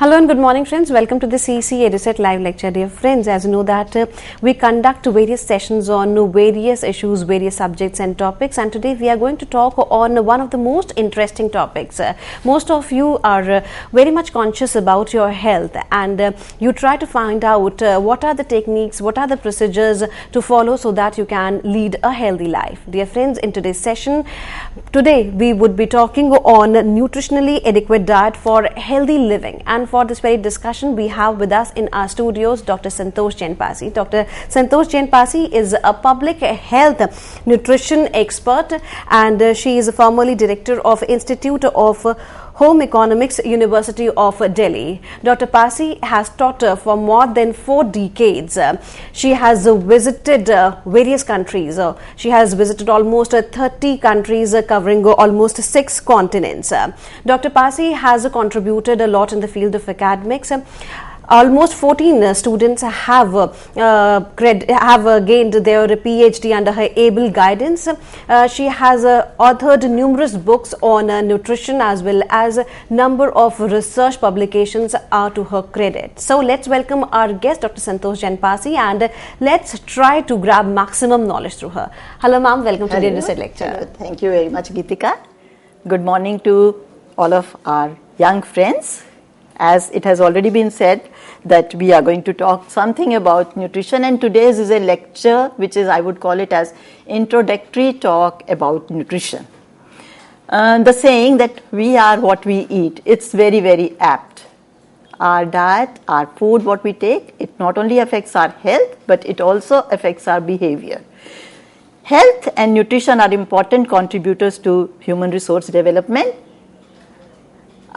Hello and good morning, friends. Welcome to the CEC-UGC live lecture. Dear friends, as you know that we conduct various sessions on various issues, various subjects and topics, and today we are going to talk on one of the most interesting topics. Most of you are very much conscious about your health, and you try to find out what are the techniques, what are the procedures to follow so that you can lead a healthy life. Dear friends, in today's session, today we would be talking on nutritionally adequate diet for healthy living, and for this very discussion, we have with us in our studios Dr. Santosh Jain Pasi. Dr. Santosh Jain Pasi is a public health nutrition expert, and she is formerly director of Institute of Home Economics, University of Delhi. Dr. Pasi has taught for more than 4 decades. She has visited various countries. She has visited almost 30 countries covering almost 6 continents. Dr. Pasi has contributed a lot in the field of academics. Almost 14 students have gained their PhD under her able guidance. She has authored numerous books on nutrition, as well as number of research publications are to her credit. So let's welcome our guest, Dr. Santosh Jain Pasi, and let's try to grab maximum knowledge through her. Hello, ma'am. Welcome to the Dietary lecture. Hello. Thank you very much, Geetika. Good morning to all of our young friends. As it has already been said that we are going to talk something about nutrition, and today's is a lecture which is, I would call it as introductory talk about nutrition. The saying that we are what we eat, it's very, very apt. Our diet, our food, what we take, it not only affects our health, but it also affects our behavior. Health and nutrition are important contributors to human resource development.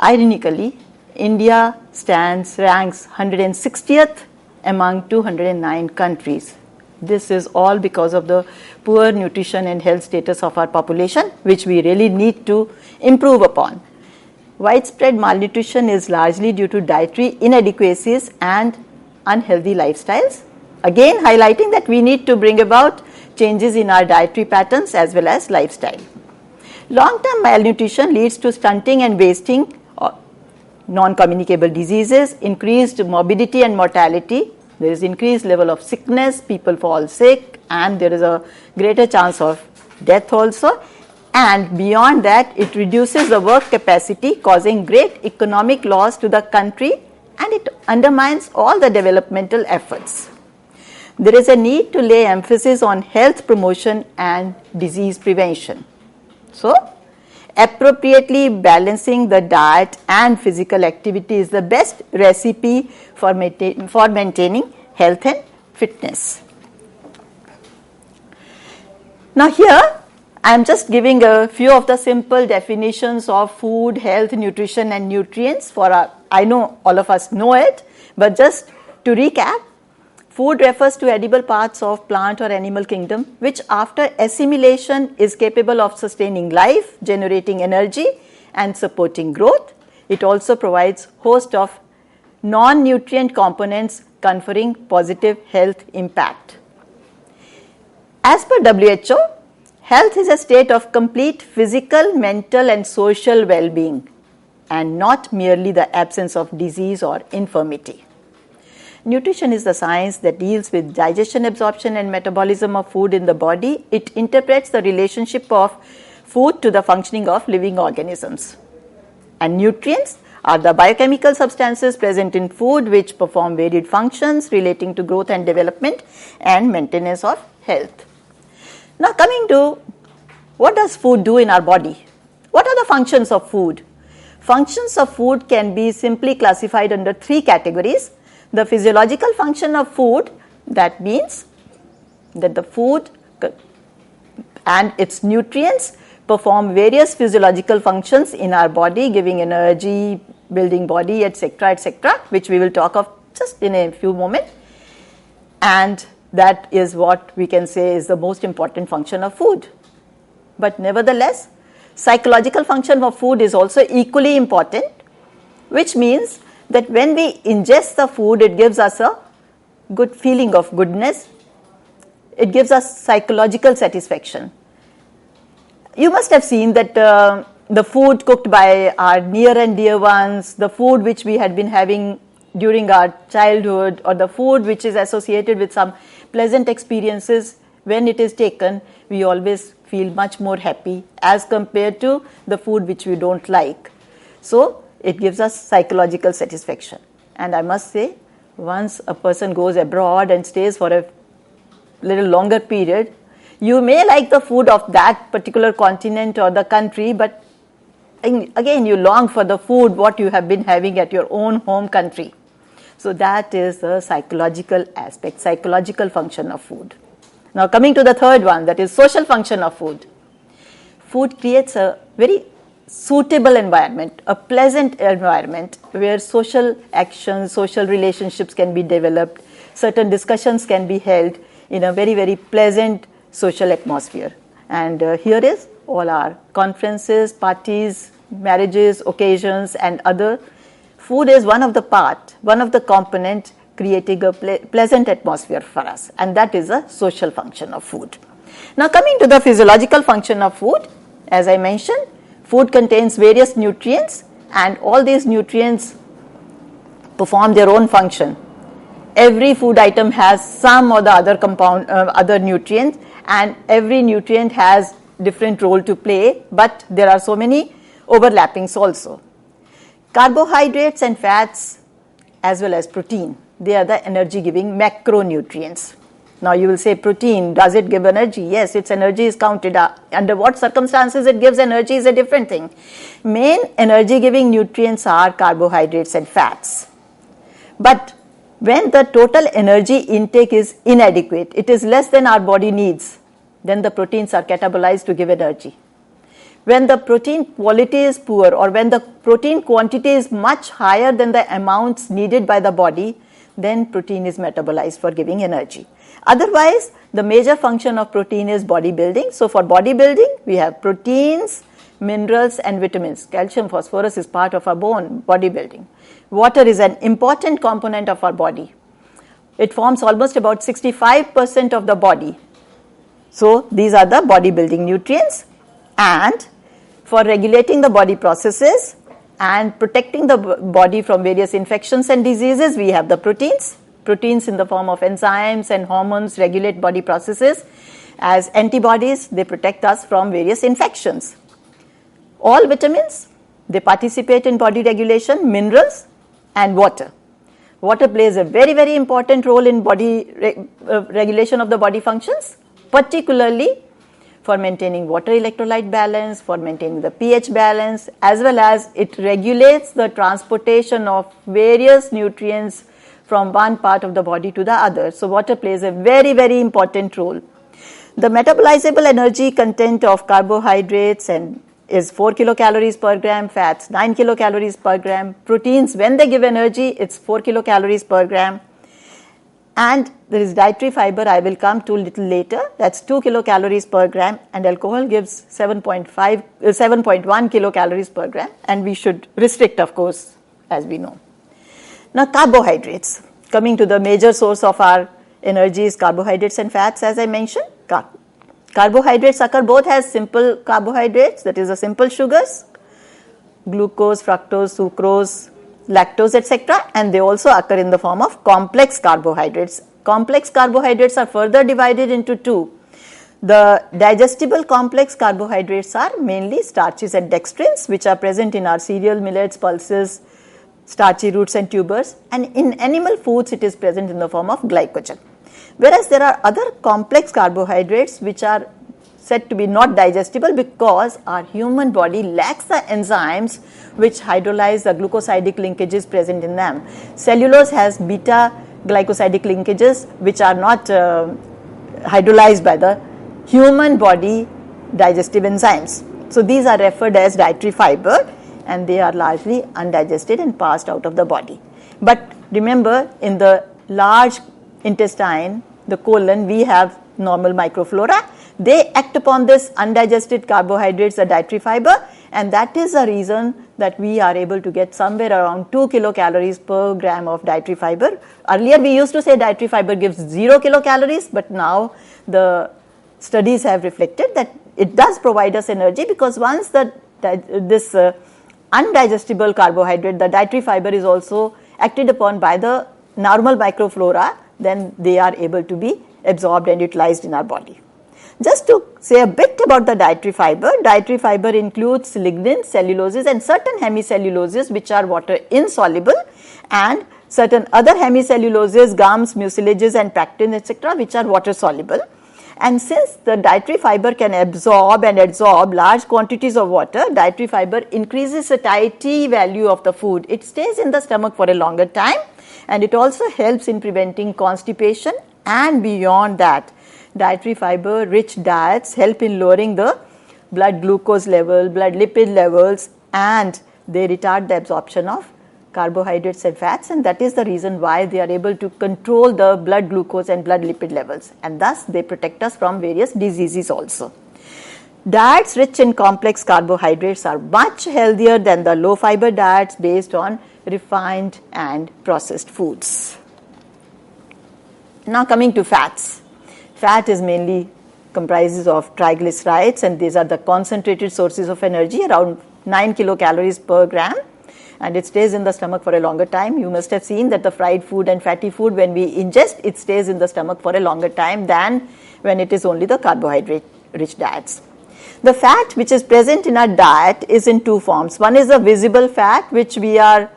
Ironically, India ranks 160th among 209 countries. This is all because of the poor nutrition and health status of our population, which we really need to improve upon. Widespread malnutrition is largely due to dietary inadequacies and unhealthy lifestyles. Again, highlighting that we need to bring about changes in our dietary patterns as well as lifestyle. Long-term malnutrition leads to stunting and wasting, non-communicable diseases, increased morbidity and mortality. There is increased level of sickness, people fall sick, and there is a greater chance of death also. And beyond that, it reduces the work capacity, causing great economic loss to the country, and it undermines all the developmental efforts. There is a need to lay emphasis on health promotion and disease prevention. So, appropriately balancing the diet and physical activity is the best recipe for maintaining health and fitness. Now here I am just giving a few of the simple definitions of food, health, nutrition and nutrients I know all of us know it, but just to recap, food refers to edible parts of plant or animal kingdom which after assimilation is capable of sustaining life, generating energy and supporting growth. It also provides host of non-nutrient components conferring positive health impact. As per WHO, health is a state of complete physical, mental and social well-being, and not merely the absence of disease or infirmity. Nutrition is the science that deals with digestion, absorption and metabolism of food in the body. It interprets the relationship of food to the functioning of living organisms. And nutrients are the biochemical substances present in food which perform varied functions relating to growth and development and maintenance of health. Now coming to what does food do in our body? What are the functions of food? Functions of food can be simply classified under 3 categories. The physiological function of food, that means that the food and its nutrients perform various physiological functions in our body, giving energy, building body, etc., which we will talk of just in a few moments. And that is what we can say is the most important function of food. But nevertheless, psychological function of food is also equally important, which means that when we ingest the food, it gives us a good feeling of goodness. It gives us psychological satisfaction. You must have seen that the food cooked by our near and dear ones, the food which we had been having during our childhood, or the food which is associated with some pleasant experiences, when it is taken, we always feel much more happy as compared to the food which we don't like. So it gives us psychological satisfaction. And I must say, once a person goes abroad and stays for a little longer period, you may like the food of that particular continent or the country, but again you long for the food what you have been having at your own home country. So that is the psychological aspect, psychological function of food. Now coming to the third one, that is social function of food. Food creates a very suitable environment, a pleasant environment where social actions, social relationships can be developed, certain discussions can be held in a very, very pleasant social atmosphere. And here is all our conferences, parties, marriages, occasions and other. Food is one of the component creating a pleasant atmosphere for us, and that is a social function of food. Now coming to the physiological function of food, as I mentioned, food contains various nutrients and all these nutrients perform their own function. Every food item has some or the other compound, other nutrients, and every nutrient has different role to play, but there are so many overlappings also. Carbohydrates and fats as well as protein, they are the energy giving macronutrients. Now you will say, protein, does it give energy? Yes, its energy is counted. Under what circumstances it gives energy is a different thing. Main energy giving nutrients are carbohydrates and fats. But when the total energy intake is inadequate, it is less than our body needs, then the proteins are catabolized to give energy. When the protein quality is poor, or when the protein quantity is much higher than the amounts needed by the body, then protein is metabolized for giving energy. Otherwise, the major function of protein is bodybuilding. So for bodybuilding, we have proteins, minerals and vitamins. Calcium, phosphorus is part of our bone bodybuilding. Water is an important component of our body. It forms almost about 65% of the body. So these are the bodybuilding nutrients. And for regulating the body processes and protecting the body from various infections and diseases, we have the proteins. Proteins in the form of enzymes and hormones regulate body processes. As antibodies, they protect us from various infections. All vitamins, they participate in body regulation, minerals and water. Water plays a very, very important role in body regulation of the body functions, particularly for maintaining water electrolyte balance, for maintaining the pH balance, as well as it regulates the transportation of various nutrients from one part of the body to the other. So water plays a very, very important role. The metabolizable energy content of carbohydrates is 4 kilocalories per gram, fats 9 kilocalories per gram, proteins when they give energy it's 4 kilocalories per gram, and there is dietary fiber I will come to a little later, that's 2 kilocalories per gram, and alcohol gives 7.1 kilocalories per gram, and we should restrict of course as we know. Now carbohydrates, coming to the major source of our energy is carbohydrates and fats as I mentioned. Carbohydrates occur both as simple carbohydrates, that is the simple sugars, glucose, fructose, sucrose, lactose, etc. and they also occur in the form of complex carbohydrates. Complex carbohydrates are further divided into two. The digestible complex carbohydrates are mainly starches and dextrins, which are present in our cereal, millets, pulses, starchy roots and tubers, and in animal foods it is present in the form of glycogen. Whereas there are other complex carbohydrates which are said to be not digestible because our human body lacks the enzymes which hydrolyze the glucosidic linkages present in them. Cellulose has beta glycosidic linkages which are not hydrolyzed by the human body digestive enzymes. So these are referred as dietary fiber and they are largely undigested and passed out of the body. But remember, in the large intestine, the colon, we have normal microflora. They act upon this undigested carbohydrates, the dietary fiber, and that is the reason that we are able to get somewhere around 2 kilocalories per gram of dietary fiber. Earlier we used to say dietary fiber gives 0 kilocalories, but now the studies have reflected that it does provide us energy because once the this undigestible carbohydrate, the dietary fiber is also acted upon by the normal microflora, then they are able to be absorbed and utilized in our body. Just to say a bit about the dietary fiber includes lignin, celluloses and certain hemicelluloses which are water insoluble, and certain other hemicelluloses, gums, mucilages and pectin etc. which are water soluble. And since the dietary fiber can absorb and adsorb large quantities of water, dietary fiber increases the satiety value of the food. It stays in the stomach for a longer time, and it also helps in preventing constipation, and beyond that, dietary fiber rich diets help in lowering the blood glucose level, blood lipid levels, and they retard the absorption of carbohydrates and fats, and that is the reason why they are able to control the blood glucose and blood lipid levels, and thus they protect us from various diseases also. Diets rich in complex carbohydrates are much healthier than the low fiber diets based on refined and processed foods. Now coming to fats. Fat is mainly comprises of triglycerides, and these are the concentrated sources of energy, around 9 kilocalories per gram, and it stays in the stomach for a longer time. You must have seen that the fried food and fatty food, when we ingest, it stays in the stomach for a longer time than when it is only the carbohydrate rich diets. The fat which is present in our diet is in two forms. One is a visible fat, which we are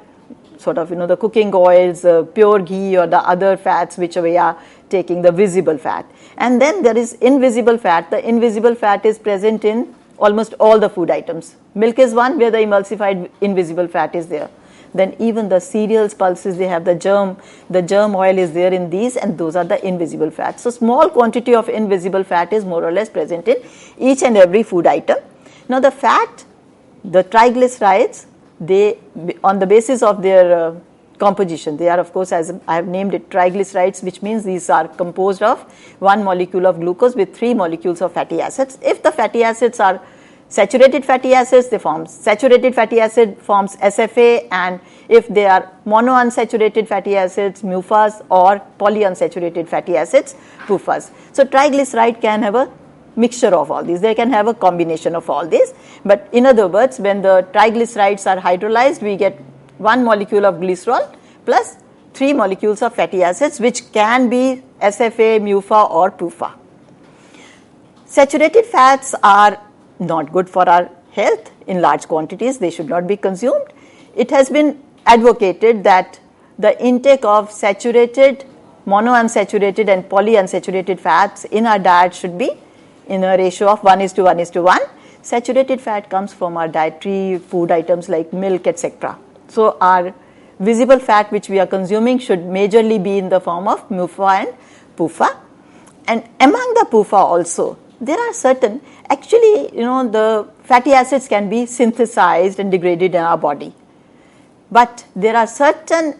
sort of, the cooking oils, pure ghee or the other fats which we are taking, the visible fat. And then there is invisible fat. The invisible fat is present in almost all the food items. Milk is one where the emulsified invisible fat is there. Then even the cereals, pulses, they have the germ oil is there in these, and those are the invisible fats. So small quantity of invisible fat is more or less present in each and every food item. Now the fat, the triglycerides, they, on the basis of their composition, they are of course, as I have named it, triglycerides, which means these are composed of one molecule of glucose with 3 molecules of fatty acids. If the fatty acids are saturated fatty acids, they form saturated fatty acid forms SFA, and if they are monounsaturated fatty acids, MUFAs, or polyunsaturated fatty acids, PUFAs. So triglyceride can have a mixture of all these. They can have a combination of all these. But in other words, when the triglycerides are hydrolyzed, we get 1 molecule of glycerol plus 3 molecules of fatty acids, which can be SFA, MUFA or PUFA. Saturated fats are not good for our health in large quantities. They should not be consumed. It has been advocated that the intake of saturated, monounsaturated and polyunsaturated fats in our diet should be in a ratio of 1:1:1. Saturated fat comes from our dietary food items like milk, etc. So our visible fat which we are consuming should majorly be in the form of MUFA and PUFA. And among the PUFA also, there are certain, actually, the fatty acids can be synthesized and degraded in our body. But there are certain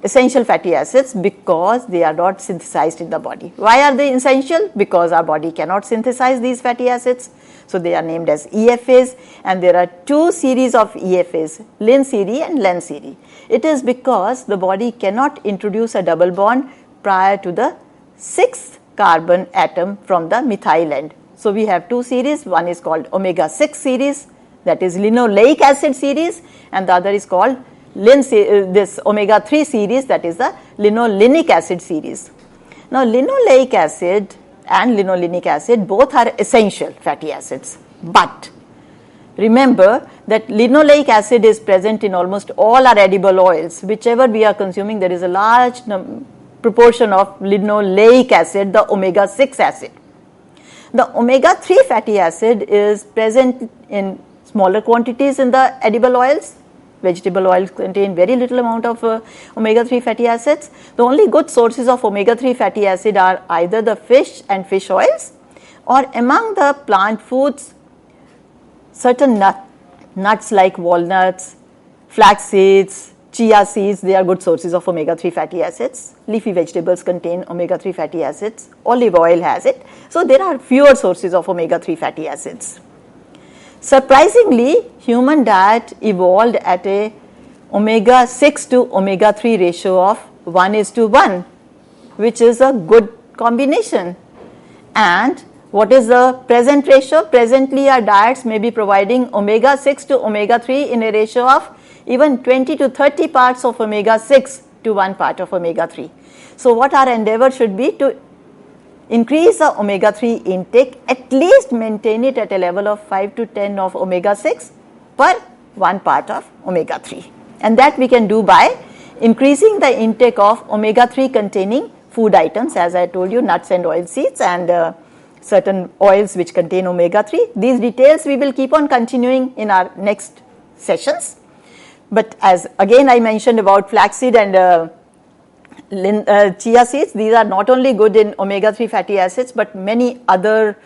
essential fatty acids because they are not synthesized in the body. Why are they essential? Because our body cannot synthesize these fatty acids. So they are named as EFAs, and there are 2 series of EFAs, lin series and len series. It is because the body cannot introduce a double bond prior to the 6th carbon atom from the methyl end. So we have 2 series. One is called omega-6 series, that is linoleic acid series, and the other is called this omega-3 series, that is the linolenic acid series. Now linoleic acid and linolenic acid both are essential fatty acids, but remember that linoleic acid is present in almost all our edible oils. Whichever we are consuming, there is a large proportion of linoleic acid, the omega-6 acid. The omega-3 fatty acid is present in smaller quantities in the edible oils. Vegetable oils contain very little amount of omega-3 fatty acids. The only good sources of omega-3 fatty acid are either the fish and fish oils, or among the plant foods, certain nuts like walnuts, flax seeds, chia seeds, they are good sources of omega-3 fatty acids. Leafy vegetables contain omega-3 fatty acids. Olive oil has it. So there are fewer sources of omega-3 fatty acids. Surprisingly, human diet evolved at a omega-6 to omega-3 ratio of 1:1, which is a good combination. And What is the present ratio? Presently our diets may be providing omega-6 to omega-3 in a ratio of even 20 to 30 parts of omega-6 to 1 part of omega-3. So what our endeavor should be to increase the omega-3 intake, at least maintain it at a level of 5 to 10 of omega-6 per 1 part of omega-3. And that we can do by increasing the intake of omega-3 containing food items, as I told you, nuts and oil seeds and certain oils which contain omega-3. These details we will keep on continuing in our next sessions. But as again I mentioned about flaxseed and chia seeds, these are not only good in omega-3 fatty acids but many other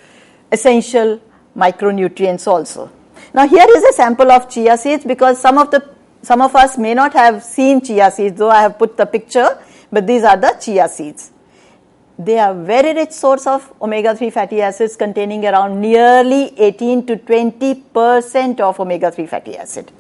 essential micronutrients also. Now here is a sample of chia seeds, because some of us may not have seen chia seeds, though I have put the picture, but these are the chia seeds. They are very rich source of omega-3 fatty acids containing around nearly 18 to 20% of omega-3 fatty acid.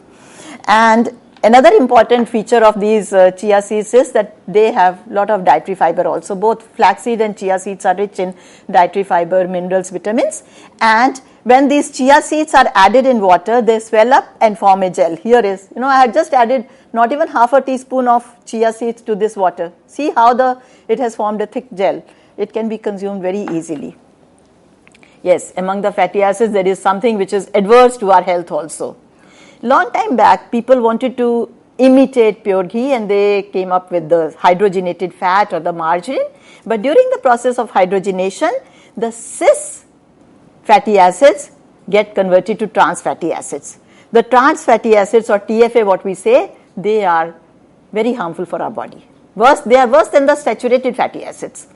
And another important feature of these chia seeds is that they have lot of dietary fiber also. Both flaxseed and chia seeds are rich in dietary fiber, minerals, vitamins, and when these chia seeds are added in water, they swell up and form a gel. Here is, I had just added not even half a teaspoon of chia seeds to this water. See how it has formed a thick gel. It can be consumed very easily. Yes, among the fatty acids there is something which is adverse to our health also. Long time back, people wanted to imitate pure ghee and they came up with the hydrogenated fat or the margarine. But during the process of hydrogenation, the cis fatty acids get converted to trans fatty acids. The trans fatty acids, or TFA what we say, they are very harmful for our body. They are worse than the saturated fatty acids.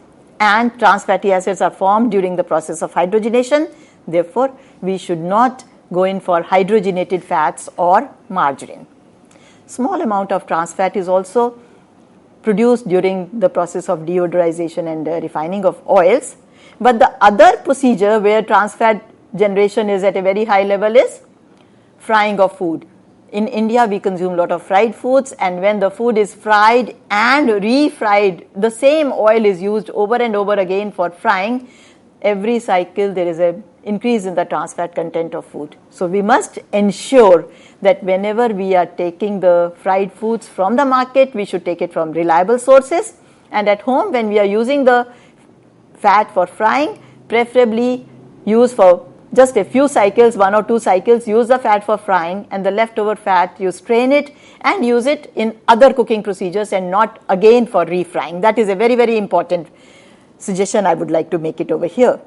And trans fatty acids are formed during the process of hydrogenation. Therefore, we should not go in for hydrogenated fats or margarine. Small amount of trans fat is also produced during the process of deodorization and refining of oils. But the other procedure where trans fat generation is at a very high level is frying of food. In India, we consume a lot of fried foods, and when the food is fried and refried, the same oil is used over and over again for frying. Every cycle there is an increase in the trans fat content of food. So we must ensure that whenever we are taking the fried foods from the market, we should take it from reliable sources, and at home when we are using the fat for frying, preferably use for just a few cycles, 1 or 2 cycles, use the fat for frying, and the leftover fat you strain it and use it in other cooking procedures and not again for refrying. That is a very, very important suggestion I would like to make it over here.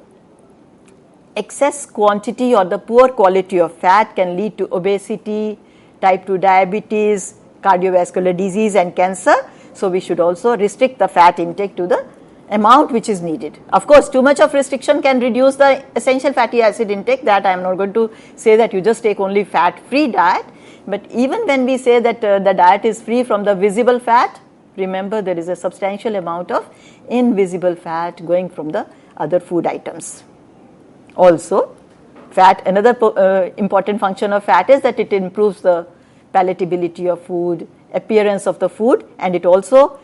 Excess quantity or the poor quality of fat can lead to obesity, type 2 diabetes, cardiovascular disease and cancer. So we should also restrict the fat intake to the amount which is needed. Of course, too much of restriction can reduce the essential fatty acid intake. That I am not going to say that you just take only fat-free diet. But even when we say that the diet is free from the visible fat, remember there is a substantial amount of invisible fat going from the other food items. Also, fat, another important function of fat is that it improves the palatability of food, appearance of the food, and it also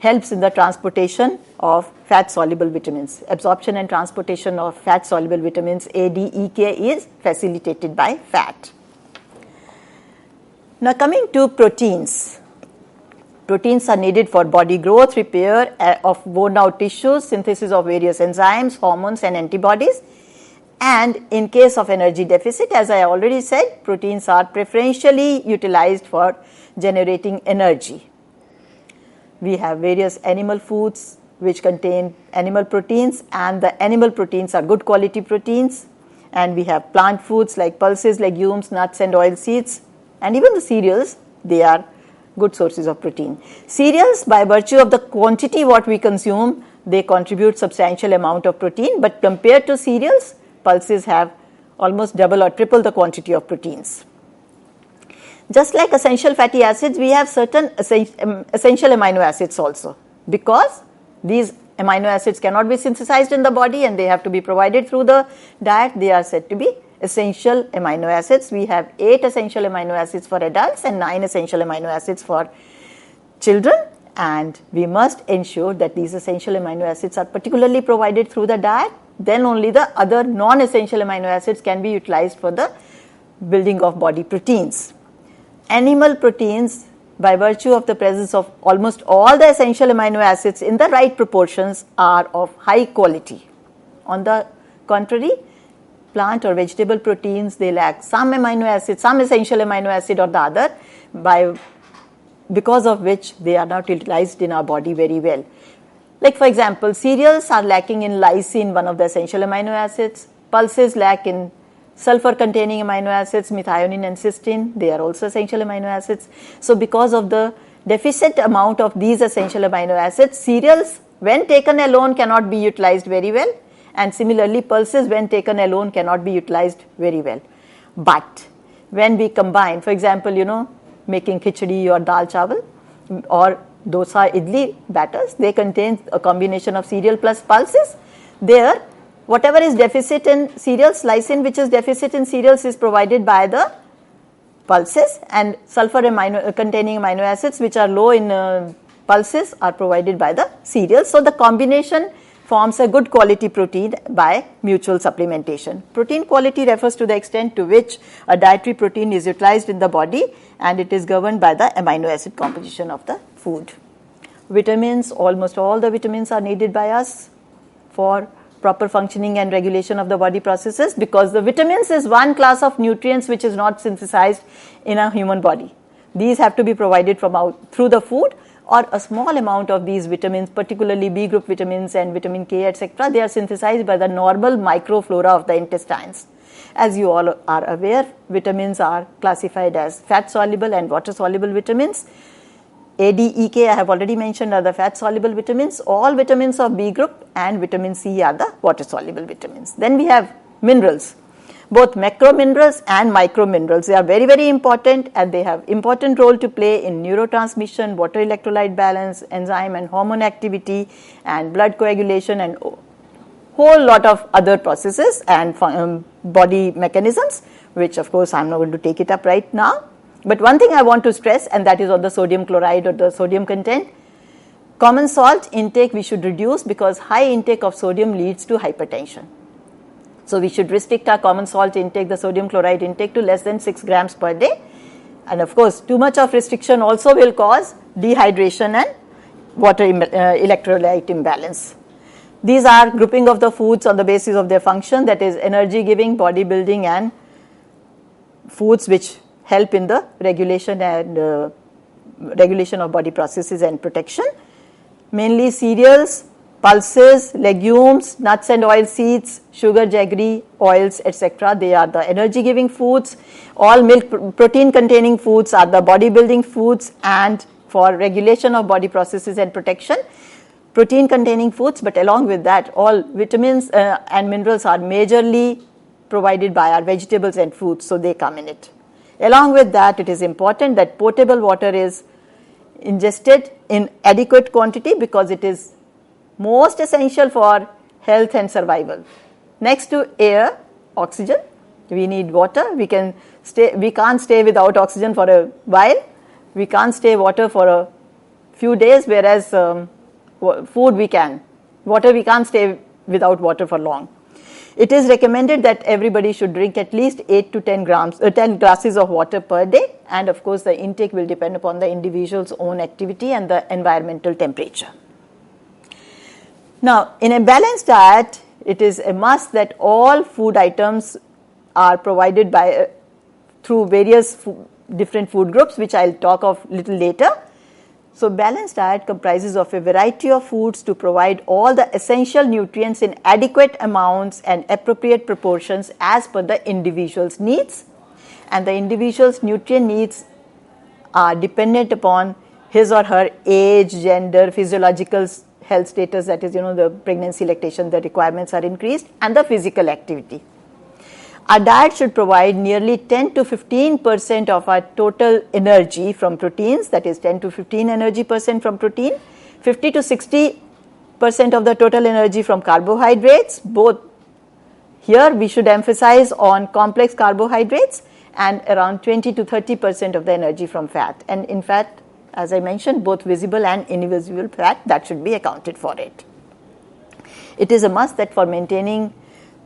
helps in the transportation of fat-soluble vitamins. Absorption and transportation of fat-soluble vitamins A, D, E, K is facilitated by fat. Now coming to proteins. Proteins are needed for body growth, repair of worn-out tissues, synthesis of various enzymes, hormones and antibodies. And in case of energy deficit, as I already said, proteins are preferentially utilized for generating energy. We have various animal foods which contain animal proteins, and the animal proteins are good quality proteins. And we have plant foods like pulses, legumes, nuts and oil seeds, and even the cereals, they are good sources of protein. Cereals, by virtue of the quantity what we consume, they contribute substantial amount of protein, but compared to cereals, pulses have almost double or triple the quantity of proteins. Just like essential fatty acids, we have certain essential amino acids also, because these amino acids cannot be synthesized in the body and they have to be provided through the diet. They are said to be essential amino acids. We have 8 essential amino acids for adults and 9 essential amino acids for children, and we must ensure that these essential amino acids are particularly provided through the diet then only the other non-essential amino acids can be utilized for the building of body proteins. Animal proteins, by virtue of the presence of almost all the essential amino acids in the right proportions, are of high quality. On the contrary, plant or vegetable proteins, they lack some amino acid, some essential amino acid or the other, because of which they are not utilized in our body very well. Like for example, cereals are lacking in lysine, one of the essential amino acids. Pulses lack in sulfur containing amino acids, methionine and cysteine, they are also essential amino acids. So because of the deficient amount of these essential amino acids, cereals when taken alone cannot be utilized very well, and similarly pulses when taken alone cannot be utilized very well. But when we combine, for example, making khichdi or dal chawal or dosa idli batters, they contain a combination of cereal plus pulses. There, whatever is deficit in cereals, lysine which is deficit in cereals is provided by the pulses, and sulfur containing amino acids which are low in pulses are provided by the cereals. So the combination forms a good quality protein by mutual supplementation. Protein quality refers to the extent to which a dietary protein is utilized in the body, and it is governed by the amino acid composition of the food. Vitamins, almost all the vitamins are needed by us for proper functioning and regulation of the body processes, because the vitamins is one class of nutrients which is not synthesized in a human body. These have to be provided from through the food, or a small amount of these vitamins, particularly B group vitamins and vitamin K, etc., they are synthesized by the normal microflora of the intestines. As you all are aware, vitamins are classified as fat soluble and water soluble vitamins. A, D, E, K I have already mentioned are the fat soluble vitamins. All vitamins of B group and vitamin C are the water soluble vitamins. Then we have minerals, both macro minerals and micro minerals. They are very, very important, and they have important role to play in neurotransmission, water electrolyte balance, enzyme and hormone activity, and blood coagulation, and whole lot of other processes and body mechanisms, which of course I am not going to take it up right now. But one thing I want to stress, and that is on the sodium chloride or the sodium content. Common salt intake we should reduce, because high intake of sodium leads to hypertension. So we should restrict our common salt intake, the sodium chloride intake, to less than 6 grams per day. And of course, too much of restriction also will cause dehydration and water electrolyte imbalance. These are grouping of the foods on the basis of their function, that is energy giving, body building, and foods which help in the regulation and regulation of body processes and protection. Mainly cereals, pulses, legumes, nuts and oil seeds, sugar, jaggery, oils, etc. They are the energy giving foods. All milk protein containing foods are the body building foods, and for regulation of body processes and protection, protein containing foods, but along with that all vitamins and minerals are majorly provided by our vegetables and fruits, so they come in it. Along with that, it is important that potable water is ingested in adequate quantity, because it is most essential for health and survival. Next to air, oxygen, we need water. We can't stay without oxygen for a while. We can't stay water for a few days, whereas food we can. Water we can't stay without water for long. It is recommended that everybody should drink at least 8 to 10 glasses of water per day, and of course the intake will depend upon the individual's own activity and the environmental temperature. Now, in a balanced diet, it is a must that all food items are provided through various different food groups, which I will talk of little later. So, balanced diet comprises of a variety of foods to provide all the essential nutrients in adequate amounts and appropriate proportions as per the individual's needs, and the individual's nutrient needs are dependent upon his or her age, gender, physiological health status, that is, the pregnancy, lactation, the requirements are increased, and the physical activity. Our diet should provide nearly 10 to 15% of our total energy from proteins, that is 10 to 15 energy percent from protein, 50 to 60% of the total energy from carbohydrates. Both here we should emphasize on complex carbohydrates, and around 20 to 30% of the energy from fat. And in fact, as I mentioned, both visible and invisible fat, that should be accounted for it. It is a must that for maintaining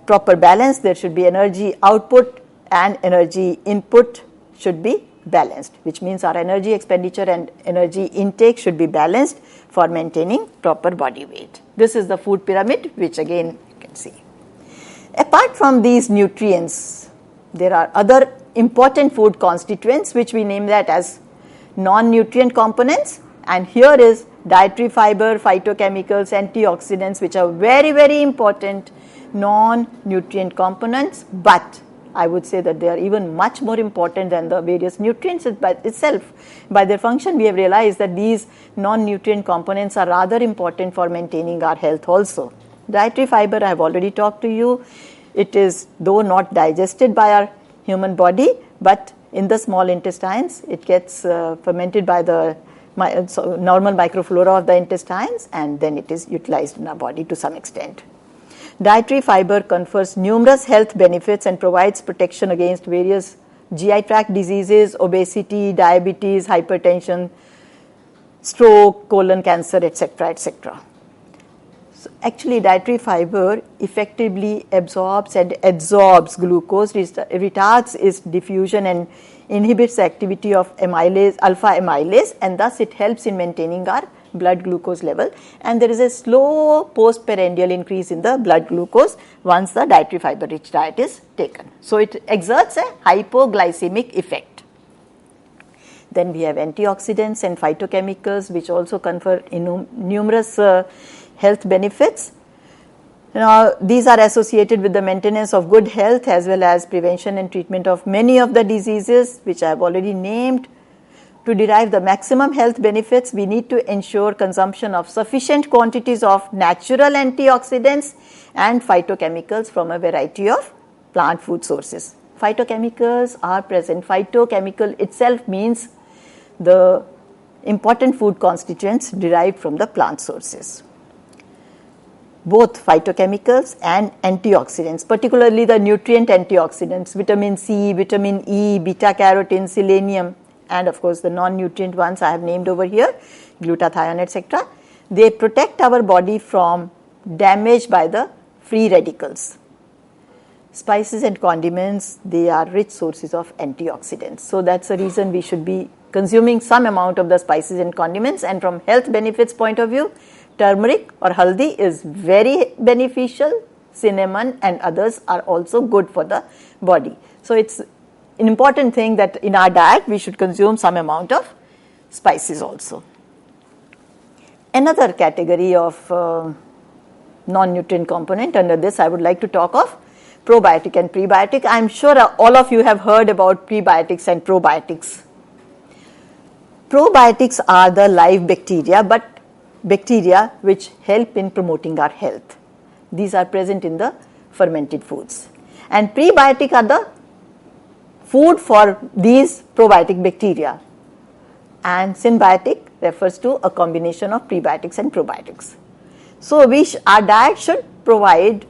proper balance, there should be energy output and energy input should be balanced, which means our energy expenditure and energy intake should be balanced for maintaining proper body weight. This is the food pyramid, which again you can see. Apart from these nutrients, there are other important food constituents which we name that as non-nutrient components, and here is dietary fiber, phytochemicals, antioxidants, which are very, very important non-nutrient components, but I would say that they are even much more important than the various nutrients by itself. By their function, we have realized that these non-nutrient components are rather important for maintaining our health also. Dietary fiber, I have already talked to you. It is, though not digested by our human body, but in the small intestines, it gets fermented by the normal microflora of the intestines, and then it is utilized in our body to some extent. Dietary fiber confers numerous health benefits and provides protection against various GI tract diseases, obesity, diabetes, hypertension, stroke, colon cancer, etc., etc. So actually, dietary fiber effectively absorbs and adsorbs glucose, retards its diffusion and inhibits the activity of amylase, alpha amylase, and thus it helps in maintaining our blood glucose level, and there is a slow postprandial increase in the blood glucose once the dietary fiber rich diet is taken. So it exerts a hypoglycemic effect. Then we have antioxidants and phytochemicals which also confer numerous health benefits. Now, these are associated with the maintenance of good health as well as prevention and treatment of many of the diseases which I have already named. To derive the maximum health benefits, we need to ensure consumption of sufficient quantities of natural antioxidants and phytochemicals from a variety of plant food sources. Phytochemicals are present. Phytochemical itself means the important food constituents derived from the plant sources. Both phytochemicals and antioxidants, particularly the nutrient antioxidants, vitamin C, vitamin E, beta-carotene, selenium, and of course the non-nutrient ones I have named over here, glutathione, etc. They protect our body from damage by the free radicals. Spices and condiments, they are rich sources of antioxidants. So that's the reason we should be consuming some amount of the spices and condiments, and from health benefits point of view, turmeric or haldi is very beneficial, cinnamon and others are also good for the body. So it's an important thing that in our diet we should consume some amount of spices also. Another category of non-nutrient component, under this I would like to talk of probiotic and prebiotic. I am sure all of you have heard about prebiotics and probiotics. Probiotics are the live bacteria, but bacteria which help in promoting our health. These are present in the fermented foods. And prebiotic are the food for these probiotic bacteria, and symbiotic refers to a combination of prebiotics and probiotics. So our diet should provide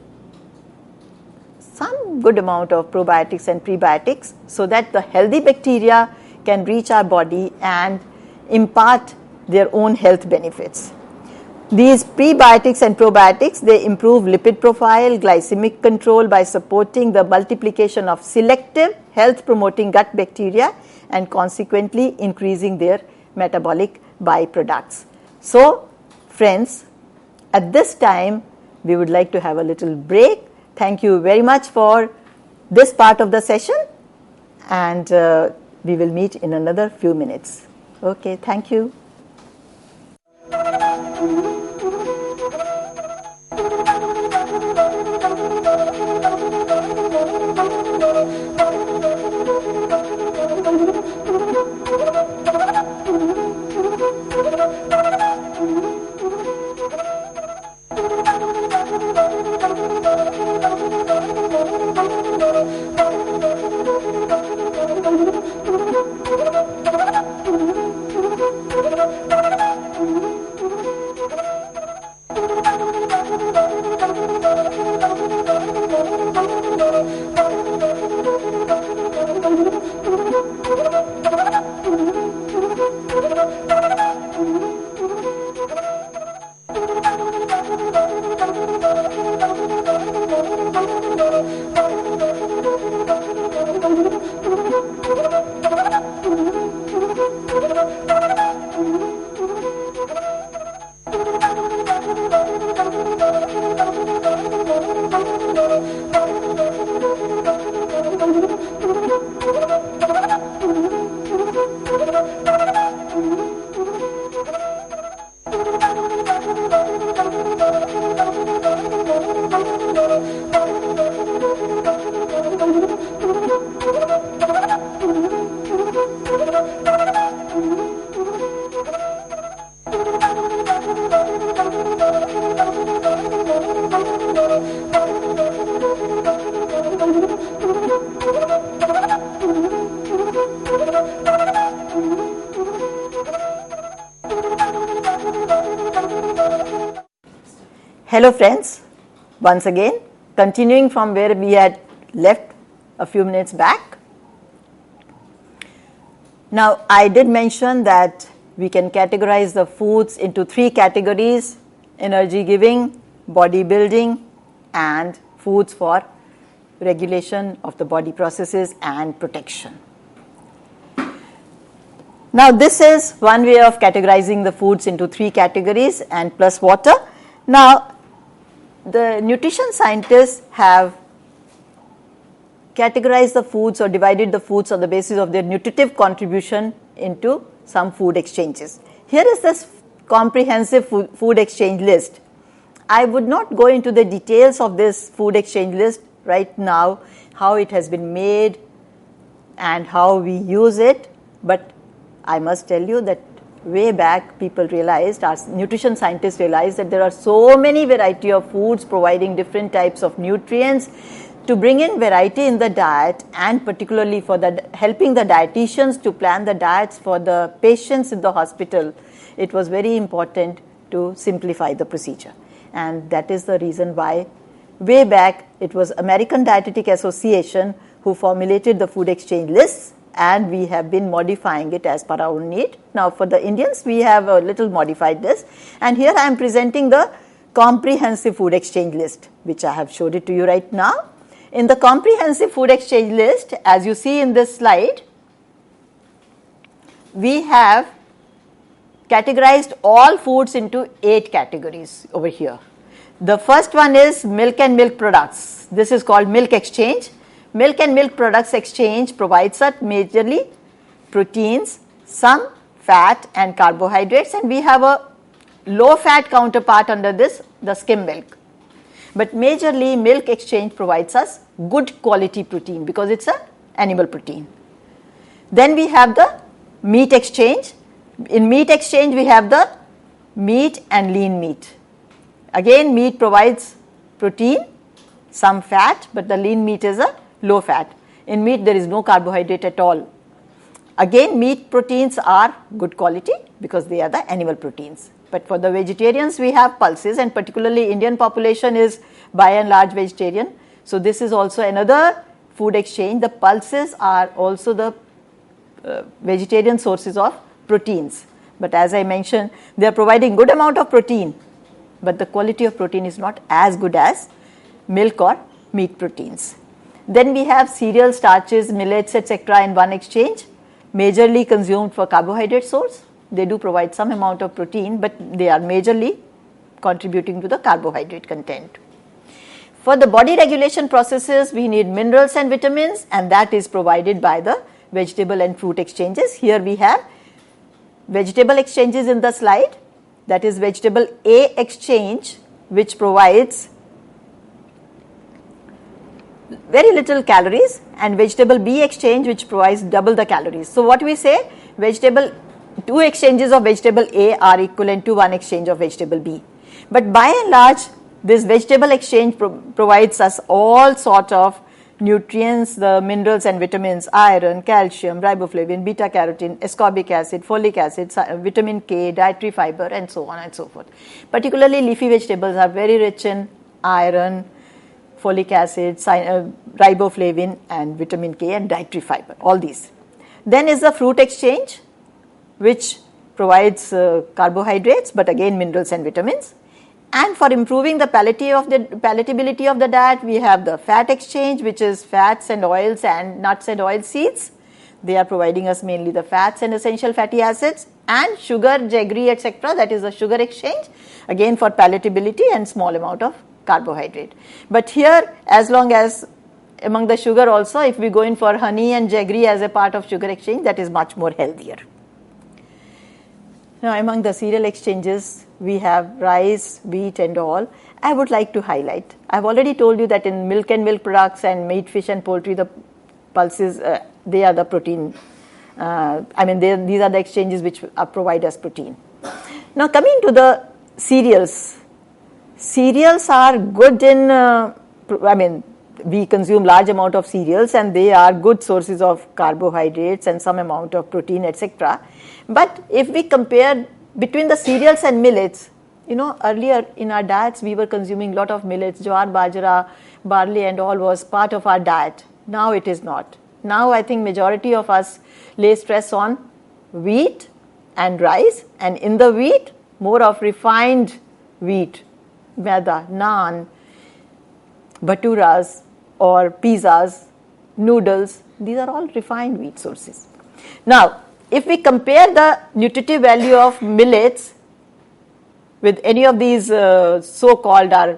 some good amount of probiotics and prebiotics so that the healthy bacteria can reach our body and impart their own health benefits. These prebiotics and probiotics, they improve lipid profile, glycemic control by supporting the multiplication of selective health promoting gut bacteria and consequently increasing their metabolic byproducts. So friends, at this time we would like to have a little break. Thank you very much for this part of the session, and we will meet in another few minutes. Okay, thank you. Hello friends, once again continuing from where we had left a few minutes back. Now I did mention that we can categorize the foods into three categories: energy giving, body building, and foods for regulation of the body processes and protection. Now this is one way of categorizing the foods into three categories and plus water. Now the nutrition scientists have categorized the foods or divided the foods on the basis of their nutritive contribution into some food exchanges. Here is this comprehensive food exchange list. I would not go into the details of this food exchange list right now, how it has been made and how we use it, but I must tell you that way back people realized, our nutrition scientists realized, that there are so many variety of foods providing different types of nutrients. To bring in variety in the diet, and particularly for helping the dietitians to plan the diets for the patients in the hospital, it was very important to simplify the procedure. And that is the reason why way back it was American Dietetic Association who formulated the food exchange lists, and we have been modifying it as per our need. Now for the Indians we have a little modified this, and here I am presenting the comprehensive food exchange list, which I have showed it to you right now. In the comprehensive food exchange list, as you see in this slide, we have categorized all foods into 8 categories over here. The first one is milk and milk products. This is called milk exchange. Milk and milk products exchange provides us majorly proteins, some fat and carbohydrates, and we have a low fat counterpart under this, the skim milk. But majorly milk exchange provides us good quality protein because it's an animal protein. Then we have the meat exchange. In meat exchange we have the meat and lean meat. Again, meat provides protein, some fat, but the lean meat is a low fat. In meat there is no carbohydrate at all. Again, meat proteins are good quality because they are the animal proteins. But for the vegetarians we have pulses, and particularly Indian population is by and large vegetarian. So this is also another food exchange. The pulses are also the vegetarian sources of proteins. But as I mentioned, they are providing good amount of protein, but the quality of protein is not as good as milk or meat proteins. Then we have cereal, starches, millets, etc. in one exchange, majorly consumed for carbohydrate source. They do provide some amount of protein, but they are majorly contributing to the carbohydrate content. For the body regulation processes, we need minerals and vitamins, and that is provided by the vegetable and fruit exchanges. Here we have vegetable exchanges in the slide. That is vegetable A exchange, which provides very little calories, and vegetable B exchange, which provides double the calories. So what we say, two exchanges of vegetable A are equivalent to one exchange of vegetable B. But by and large, this vegetable exchange provides us all sort of nutrients, the minerals and vitamins, iron, calcium, riboflavin, beta carotene, ascorbic acid, folic acid, vitamin K, dietary fiber, and so on and so forth. Particularly leafy vegetables are very rich in iron, folic acid, riboflavin, and vitamin K, and dietary fiber, all these. Then is the fruit exchange, which provides carbohydrates, but again minerals and vitamins. And for improving the palatability of the diet, we have the fat exchange, which is fats and oils and nuts and oil seeds. They are providing us mainly the fats and essential fatty acids, and sugar, jaggery, etc. That is the sugar exchange, again for palatability and small amount of carbohydrate. But here, as long as among the sugar also, if we go in for honey and jaggery as a part of sugar exchange, that is much more healthier. Now among the cereal exchanges, we have rice, wheat and all. I would like to highlight, I have already told you that in milk and milk products and meat, fish and poultry, the pulses, they are the protein. These are the exchanges which provide us protein. Now coming to the cereals. Cereals are good in, we consume large amount of cereals and they are good sources of carbohydrates and some amount of protein, etc. But if we compare between the cereals and millets, Earlier in our diets, we were consuming a lot of millets, jowar, bajra, barley and all was part of our diet. Now it is not. Now I think majority of us lay stress on wheat and rice, and in the wheat, more of refined wheat, maida, naan, bhaturas or pizzas, noodles. These are all refined wheat sources. Now, if we compare the nutritive value of millets with any of these so-called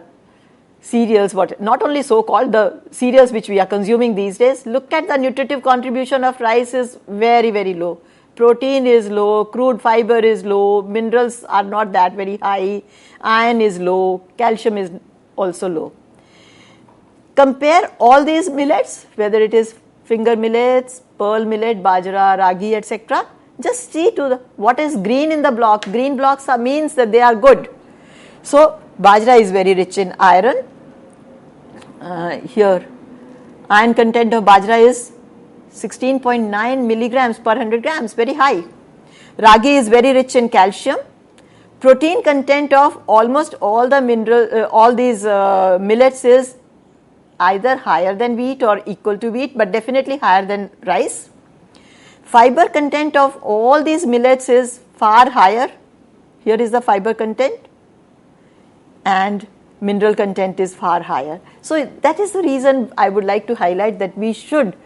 cereals, not only so-called, the cereals which we are consuming these days, look at the nutritive contribution of rice is very, very low. Protein is low, crude fiber is low, minerals are not that very high, iron is low, calcium is also low. Compare all these millets, whether it is finger millets, pearl millet, bajra, ragi, etc. Just see what is green in the block. Green blocks means that they are good. So, bajra is very rich in iron. Here, iron content of bajra is 16.9 milligrams per 100 grams, very high. Ragi is very rich in calcium. Protein content of almost all the all these millets is either higher than wheat or equal to wheat, but definitely higher than rice. Fiber content of all these millets is far higher. Here is the fiber content, and mineral content is far higher. So that is the reason I would like to highlight that we should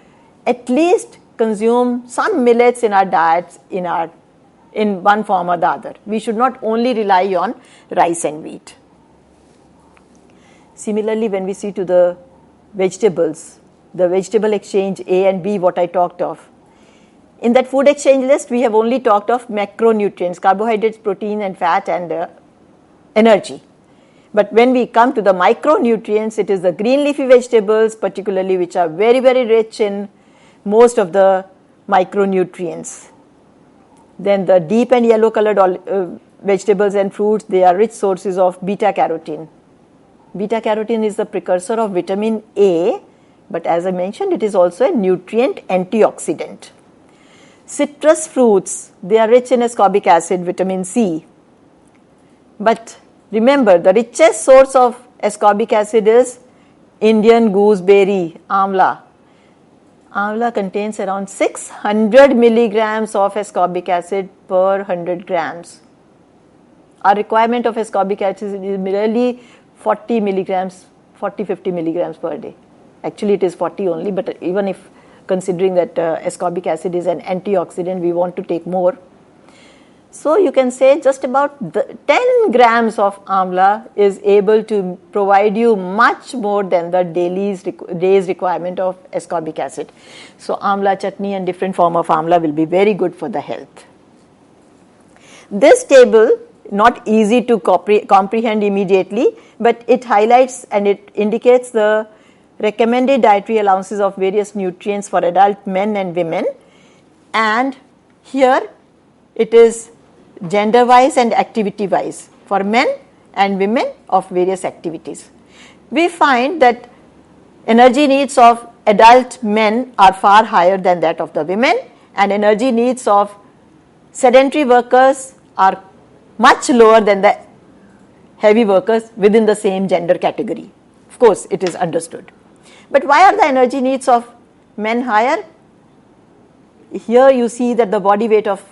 at least consume some millets in our diets in one form or the other. We should not only rely on rice and wheat. Similarly, when we see to the vegetables, the vegetable exchange A and B, what I talked of. In that food exchange list, we have only talked of macronutrients, carbohydrates, protein and fat and energy. But when we come to the micronutrients, it is the green leafy vegetables particularly which are very, very rich in most of the micronutrients. Then the deep and yellow colored vegetables and fruits, they are rich sources of beta carotene. Beta carotene is the precursor of vitamin A, but as I mentioned, it is also a nutrient antioxidant. Citrus fruits, they are rich in ascorbic acid, vitamin C. But remember, the richest source of ascorbic acid is Indian gooseberry, amla. Amla contains around 600 milligrams of ascorbic acid per 100 grams. Our requirement of ascorbic acid is merely 40 milligrams, 40-50 milligrams per day. Actually, it is 40 only, but even if considering that ascorbic acid is an antioxidant, we want to take more. So you can say just about 10 grams of amla is able to provide you much more than the day's requirement of ascorbic acid. So amla chutney and different form of amla will be very good for the health. This table, not easy to comprehend immediately, but it highlights and it indicates the recommended dietary allowances of various nutrients for adult men and women, and here it is gender wise and activity wise for men and women of various activities. We find that energy needs of adult men are far higher than that of the women, and energy needs of sedentary workers are much lower than the heavy workers within the same gender category. Of course, it is understood. But why are the energy needs of men higher? Here you see that the body weight of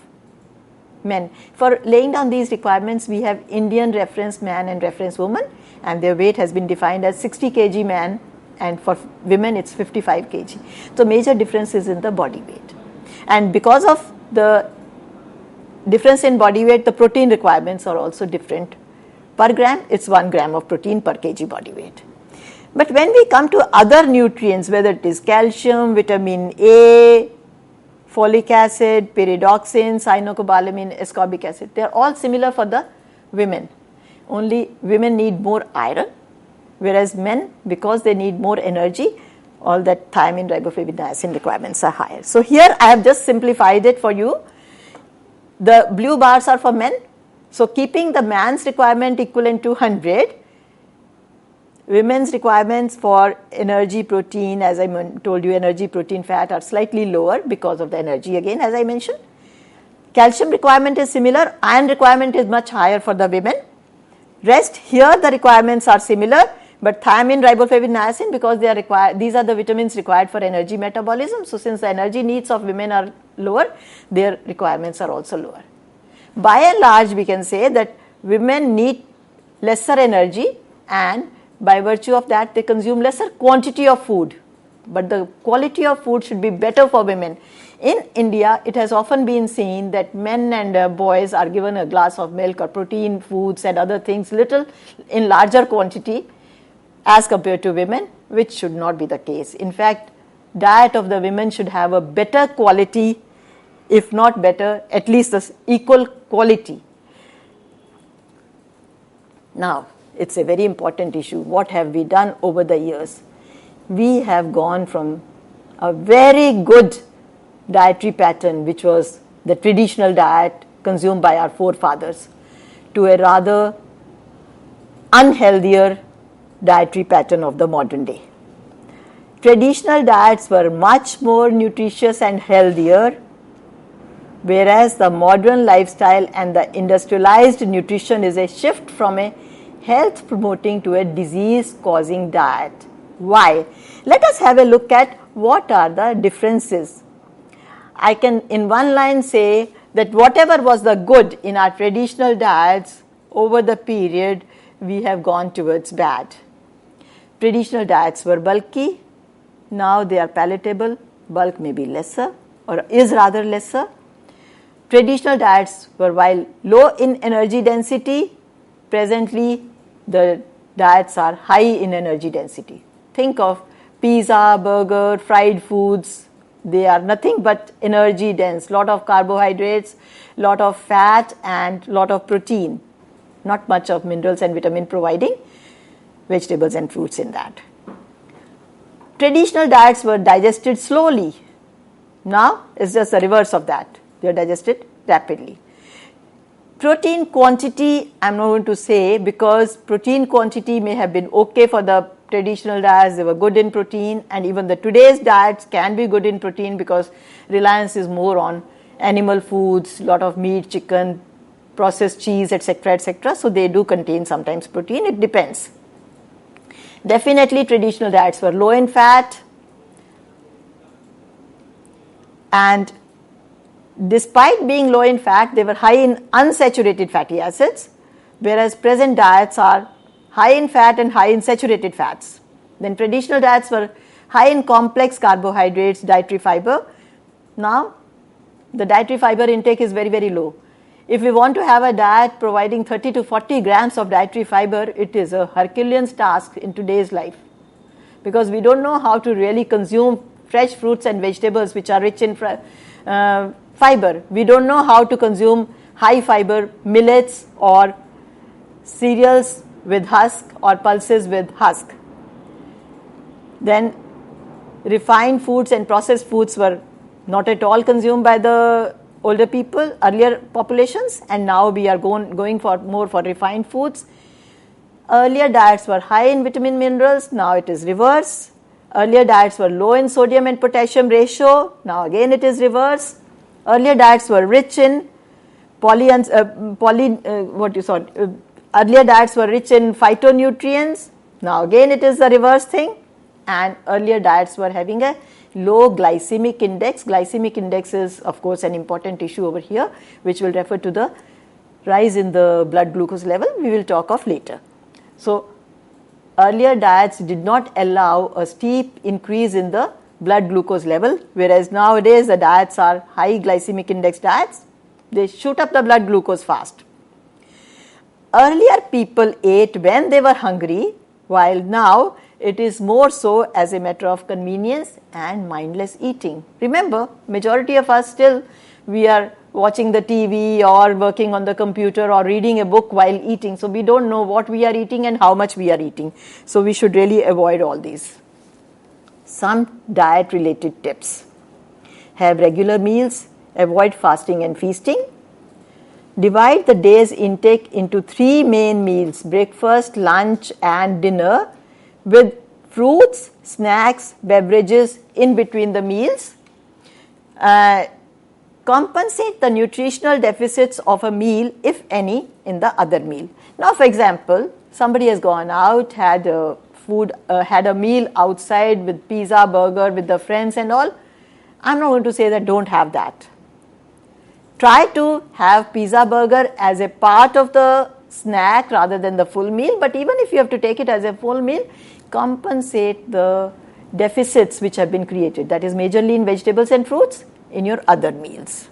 men. For laying down these requirements, we have Indian reference man and reference woman, and their weight has been defined as 60 kg man, and for women it's 55 kg. So major difference is in the body weight. And because of the difference in body weight, the protein requirements are also different. Per gram, it's 1 gram of protein per kg body weight. But when we come to other nutrients, whether it is calcium, vitamin A, folic acid, pyridoxine, cyanocobalamin, ascorbic acid, they are all similar for the women. Only women need more iron, whereas men, because they need more energy, all that thiamine, riboflavin, niacin requirements are higher. So here I have just simplified it for you. The blue bars are for men. So keeping the man's requirement equivalent to 100, women's requirements for energy, protein, as I told you, energy, protein, fat are slightly lower because of the energy again, as I mentioned. Calcium requirement is similar, iron requirement is much higher for the women. Rest here the requirements are similar, but thiamine, riboflavin, niacin, because they are required, these are the vitamins required for energy metabolism. So since the energy needs of women are lower, their requirements are also lower. By and large, we can say that women need lesser energy, and by virtue of that they consume lesser quantity of food, but the quality of food should be better for women. In India, it has often been seen that men and boys are given a glass of milk or protein foods and other things little in larger quantity as compared to women, which should not be the case. In fact, diet of the women should have a better quality, if not better, at least the equal quality. Now, it's a very important issue. What have we done over the years? We have gone from a very good dietary pattern, which was the traditional diet consumed by our forefathers, to a rather unhealthier dietary pattern of the modern day. Traditional diets were much more nutritious and healthier, whereas the modern lifestyle and the industrialized nutrition is a shift from a health promoting to a disease causing diet. Why? Let us have a look at what are the differences. I can in one line say that whatever was the good in our traditional diets, over the period we have gone towards bad. Traditional diets were bulky, now they are palatable. Bulk may be lesser or is rather lesser. Traditional diets were, while low in energy density, presently the diets are high in energy density. Think of pizza, burger, fried foods. They are nothing but energy dense, lot of carbohydrates, lot of fat and lot of protein, not much of minerals and vitamin providing vegetables and fruits in that. Traditional diets were digested slowly. Now it's just the reverse of that. They are digested rapidly. Protein quantity, I'm not going to say, because protein quantity may have been okay for the traditional diets, they were good in protein, and even the today's diets can be good in protein because reliance is more on animal foods, lot of meat, chicken, processed cheese, etc., etc. So they do contain sometimes protein, it depends. Definitely traditional diets were low in fat, and despite being low in fat, they were high in unsaturated fatty acids, whereas present diets are high in fat and high in saturated fats. Then traditional diets were high in complex carbohydrates, dietary fiber. Now the dietary fiber intake is very, very low. If we want to have a diet providing 30 to 40 grams of dietary fiber, it is a Herculean task in today's life, because we don't know how to really consume fresh fruits and vegetables which are rich in fiber. We don't know how to consume high fiber millets or cereals with husk or pulses with husk. Then refined foods and processed foods were not at all consumed by the older people, earlier populations, and now we are going for more for refined foods. Earlier diets were high in vitamin minerals, now it is reverse. Earlier diets were low in sodium and potassium ratio, now again it is reverse. Earlier diets were rich in earlier diets were rich in phytonutrients, now again it is the reverse thing. And earlier diets were having a low glycemic index. Glycemic index is of course an important issue over here, which will refer to the rise in the blood glucose level, we will talk of later. So earlier diets did not allow a steep increase in the blood glucose level, whereas nowadays the diets are high glycemic index diets. They shoot up the blood glucose fast. Earlier people ate when they were hungry, while now it is more so as a matter of convenience and mindless eating. Remember, majority of us still, we are watching the TV or working on the computer or reading a book while eating. So we don't know what we are eating and how much we are eating. So we should really avoid all these. Some diet related tips. Have regular meals, avoid fasting and feasting. Divide the day's intake into 3 main meals, breakfast, lunch and dinner, with fruits, snacks, beverages in between the meals. compensate the nutritional deficits of a meal, if any, in the other meal. Now, for example, somebody has gone out, had a meal outside with pizza, burger, with the friends and all. I'm not going to say that don't have that. Try to have pizza, burger as a part of the snack rather than the full meal. But even if you have to take it as a full meal, compensate the deficits which have been created. That is majorly in vegetables and fruits in your other meals.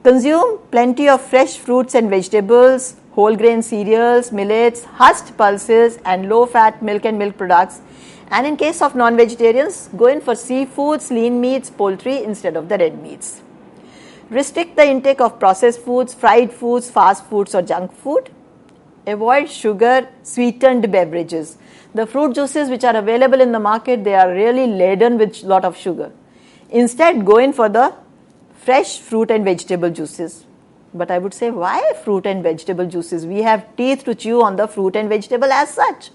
Consume plenty of fresh fruits and vegetables, whole grain cereals, millets, husked pulses and low fat milk and milk products. And in case of non-vegetarians, go in for seafoods, lean meats, poultry instead of the red meats. Restrict the intake of processed foods, fried foods, fast foods or junk food. Avoid sugar sweetened beverages. The fruit juices which are available in the market, they are really laden with lot of sugar. Instead, go in for the fresh fruit and vegetable juices. But I would say, why fruit and vegetable juices? We have teeth to chew on the fruit and vegetable as such.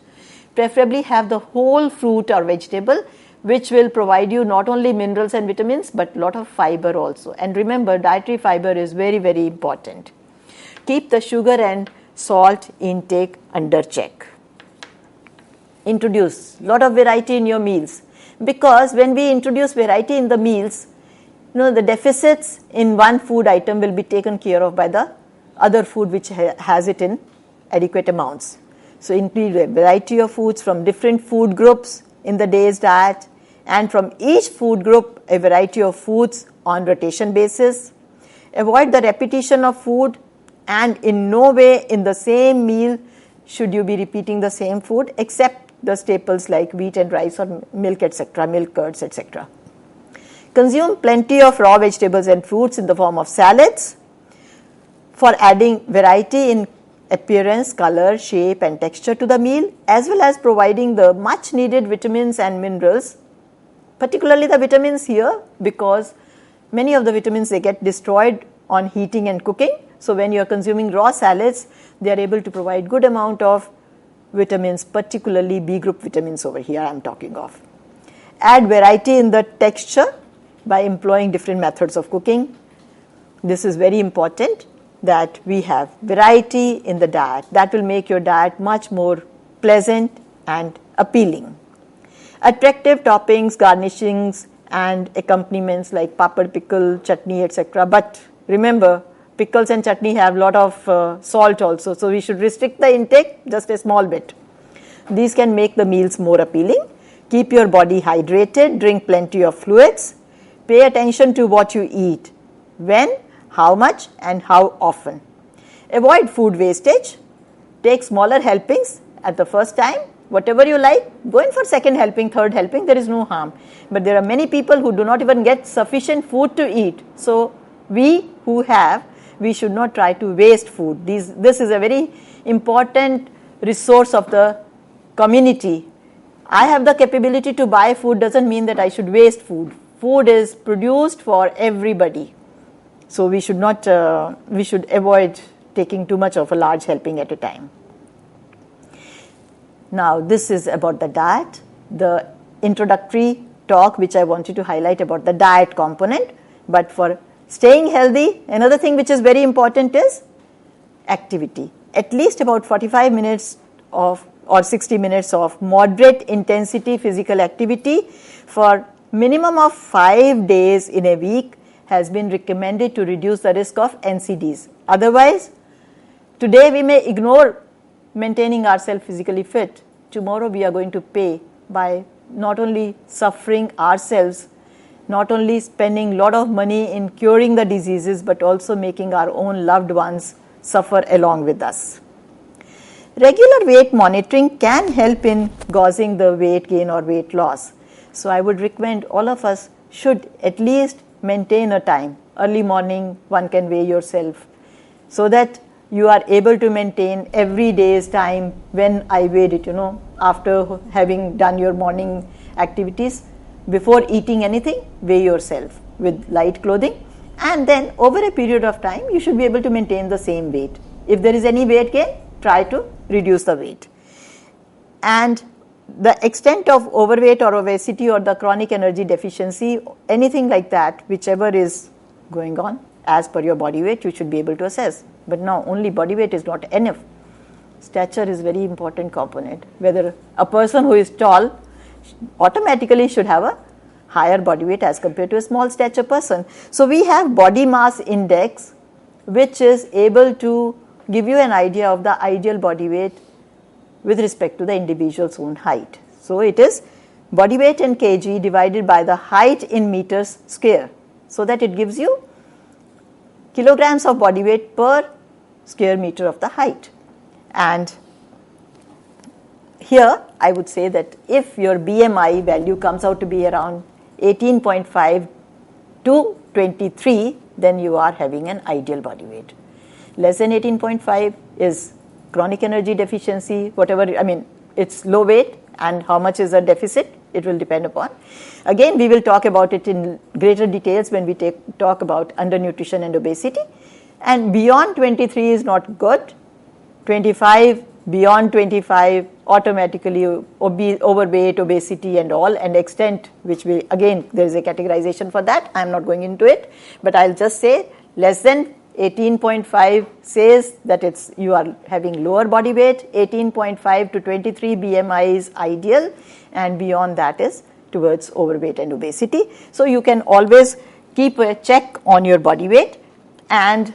Preferably have the whole fruit or vegetable, which will provide you not only minerals and vitamins, but lot of fiber also. And remember, dietary fiber is very, very important. Keep the sugar and salt intake under check. Introduce lot of variety in your meals, because when we introduce variety in the meals, the deficits in one food item will be taken care of by the other food which has it in adequate amounts. So include a variety of foods from different food groups in the day's diet, and from each food group a variety of foods on rotation basis. Avoid the repetition of food, and in no way in the same meal should you be repeating the same food except the staples like wheat and rice or milk, etc., milk curds, etc. Consume plenty of raw vegetables and fruits in the form of salads for adding variety in appearance, color, shape and texture to the meal, as well as providing the much needed vitamins and minerals, particularly the vitamins here, because many of the vitamins, they get destroyed on heating and cooking. So when you are consuming raw salads, they are able to provide good amount of vitamins, particularly B group vitamins over here I am talking of. Add variety in the texture by employing different methods of cooking. This is very important, that we have variety in the diet. That will make your diet much more pleasant and appealing. Attractive toppings, garnishings and accompaniments like papad, pickle, chutney, etc. But remember, pickles and chutney have lot of salt also, so we should restrict the intake just a small bit. These can make the meals more appealing. Keep your body hydrated, drink plenty of fluids, pay attention to what you eat, when, how much and how often. Avoid food wastage, take smaller helpings at the first time. Whatever you like, go in for second helping, third helping, there is no harm. But there are many people who do not even get sufficient food to eat. So we who have, we should not try to waste food. This is a very important resource of the community. I have the capability to buy food doesn't mean that I should waste food. Food is produced for everybody. So we should not, we should avoid taking too much of a large helping at a time. Now this is about the diet, the introductory talk which I wanted to highlight about the diet component. But for staying healthy, another thing which is very important is activity. At least about 45 minutes of or 60 minutes of moderate intensity physical activity for minimum of 5 days in a week has been recommended to reduce the risk of NCDs. Otherwise, today we may ignore maintaining ourselves physically fit. Tomorrow we are going to pay by not only suffering ourselves, not only spending a lot of money in curing the diseases, but also making our own loved ones suffer along with us. Regular weight monitoring can help in gauging the weight gain or weight loss. So I would recommend all of us should at least maintain a time. Early morning one can weigh yourself so that you are able to maintain every day's time. When I weighed it, after having done your morning activities, before eating anything, weigh yourself with light clothing, and then over a period of time you should be able to maintain the same weight. If there is any weight gain, try to reduce the weight. And the extent of overweight or obesity or the chronic energy deficiency, anything like that, whichever is going on. As per your body weight, you should be able to assess. But now only body weight is not enough. Stature is very important component. Whether a person who is tall automatically should have a higher body weight as compared to a small stature person. So we have body mass index, which is able to give you an idea of the ideal body weight with respect to the individual's own height. So it is body weight in kg divided by the height in meters square, so that it gives you kilograms of body weight per square meter of the height. And here I would say that if your BMI value comes out to be around 18.5 to 23, then you are having an ideal body weight. Less than 18.5 is chronic energy deficiency, whatever, it's low weight, and how much is a deficit, it will depend upon. Again, we will talk about it in greater details when we talk about undernutrition and obesity. And beyond 23 is not good. 25, beyond 25, automatically overweight, obesity and all, and extent, which we, again, there is a categorization for that. I am not going into it, but I'll just say less than 18.5 says that you are having lower body weight. 18.5 to 23 BMI is ideal, and beyond that is towards overweight and obesity. So you can always keep a check on your body weight. And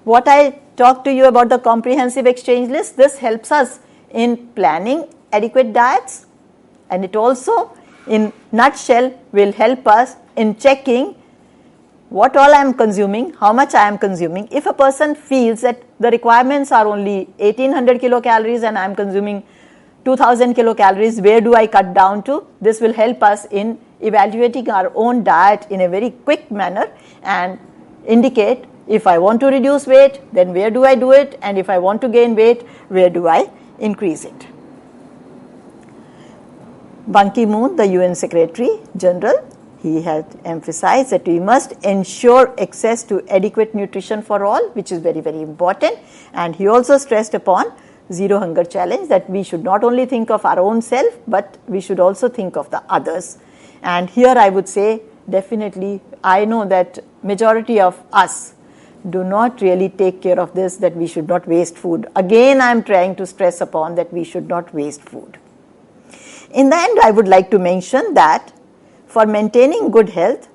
what I talked to you about the comprehensive exchange list, this helps us in planning adequate diets, and it also in nutshell will help us in checking what all I am consuming, how much I am consuming. If a person feels that the requirements are only 1800 kilocalories and I am consuming 2000 kilocalories, where do I cut down to? This will help us in evaluating our own diet in a very quick manner and indicate if I want to reduce weight, then where do I do it, and if I want to gain weight, where do I increase it. Ban Ki-moon, the UN Secretary General, he had emphasized that we must ensure access to adequate nutrition for all, which is very, very important. And he also stressed upon zero hunger challenge, that we should not only think of our own self, but we should also think of the others. And here I would say, definitely, I know that majority of us do not really take care of this, that we should not waste food. Again, I am trying to stress upon that we should not waste food. In the end, I would like to mention that for maintaining good health,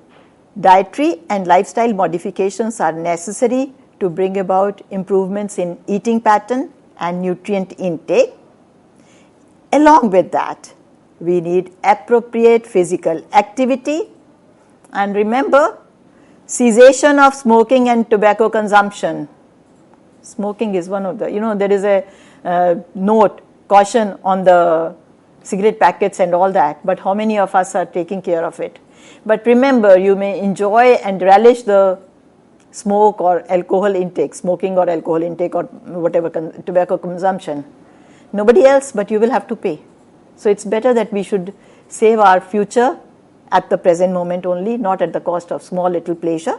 dietary and lifestyle modifications are necessary to bring about improvements in eating pattern and nutrient intake. Along with that, we need appropriate physical activity, and remember, cessation of smoking and tobacco consumption. Smoking is one of the, there is a note, caution on the cigarette packets and all that, but how many of us are taking care of it? But remember, you may enjoy and relish the smoke or alcohol intake, smoking or alcohol intake or whatever tobacco consumption. Nobody else, but you will have to pay. So it's better that we should save our future at the present moment only, not at the cost of small little pleasure.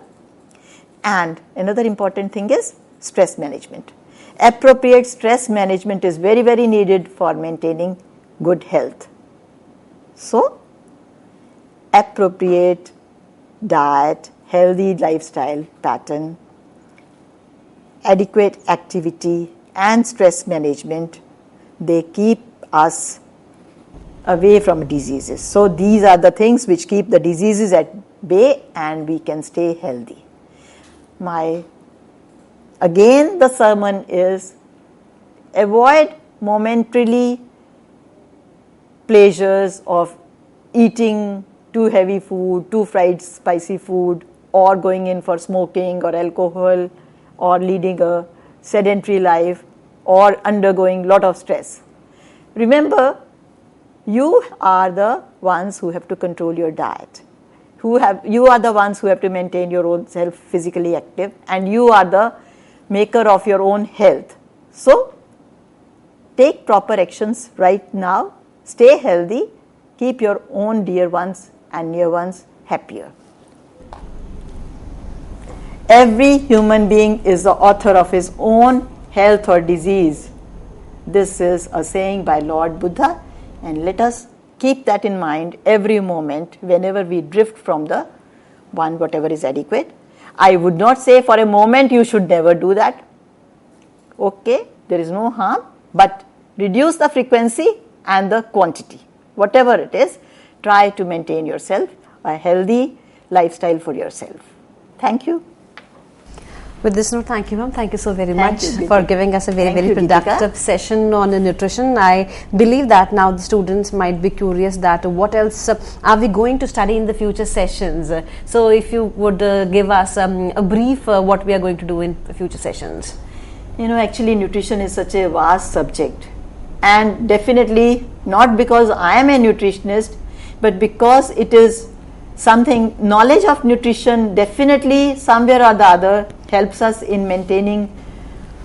And another important thing is stress management. Appropriate stress management is very, very needed for maintaining good health. So, appropriate diet, healthy lifestyle pattern, adequate activity and stress management, they keep us away from diseases. So these are the things which keep the diseases at bay and we can stay healthy. Again the sermon is avoid momentarily pleasures of eating too heavy food, too fried spicy food, or going in for smoking or alcohol, or leading a sedentary life, or undergoing lot of stress. Remember, you are the ones who have to control your diet. You are the ones who have to maintain your own self physically active, and you are the maker of your own health. So, take proper actions right now. Stay healthy, keep your own dear ones and near ones happier. Every human being is the author of his own health or disease. This is a saying by Lord Buddha, and let us keep that in mind every moment whenever we drift from the one whatever is adequate. I would not say for a moment you should never do that. Okay, there is no harm, but reduce the frequency and the quantity. Whatever it is, try to maintain yourself a healthy lifestyle for yourself. Thank you. With this note, thank you, ma'am. Thank you so very Thank much you, for giving us a very productive Deepika. session on nutrition. I believe that now the students might be curious that what else are we going to study in the future sessions. So if you would give us a brief what we are going to do in future sessions. You know, actually nutrition is such a vast subject, and definitely not because I am a nutritionist, but because it is something, knowledge of nutrition definitely somewhere or the other helps us in maintaining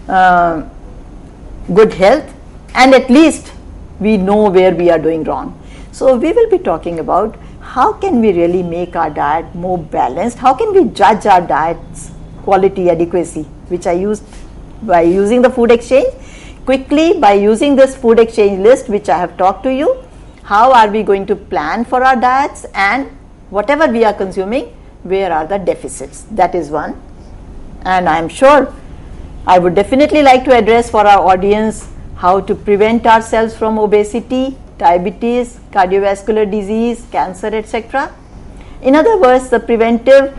good health, and at least we know where we are doing wrong. So we will be talking about how can we really make our diet more balanced, how can we judge our diet's quality adequacy, which I used by using the food exchange. Quickly, by using this food exchange list which I have talked to you, how are we going to plan for our diets, and whatever we are consuming, where are the deficits? That is one. And I am sure I would definitely like to address for our audience how to prevent ourselves from obesity, diabetes, cardiovascular disease, cancer, etc. In other words, the preventive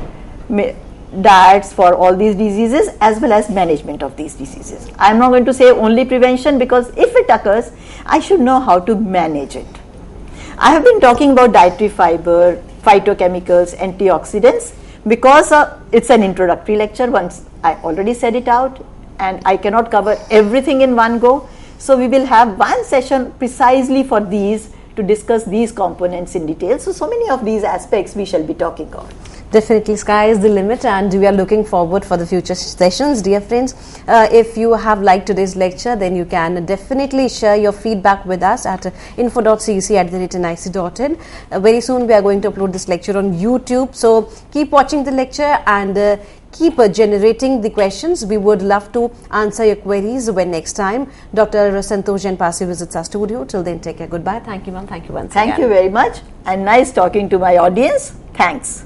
diets for all these diseases as well as management of these diseases. I am not going to say only prevention, because if it occurs, I should know how to manage it. I have been talking about dietary fiber, phytochemicals, antioxidants, because it's an introductory lecture. Once I already said it out, and I cannot cover everything in one go. So we will have one session precisely for these, to discuss these components in detail. So many of these aspects we shall be talking on. Definitely, sky is the limit, and we are looking forward for the future sessions. Dear friends, if you have liked today's lecture, then you can definitely share your feedback with us at info.cec@nic.in. Very soon we are going to upload this lecture on YouTube. So keep watching the lecture and keep generating the questions. We would love to answer your queries when next time Dr. Santosh Jain Pasi visits our studio. Till then, take care. Goodbye. Thank you, ma'am. Thank you once again. Thank you very much, and nice talking to my audience. Thanks.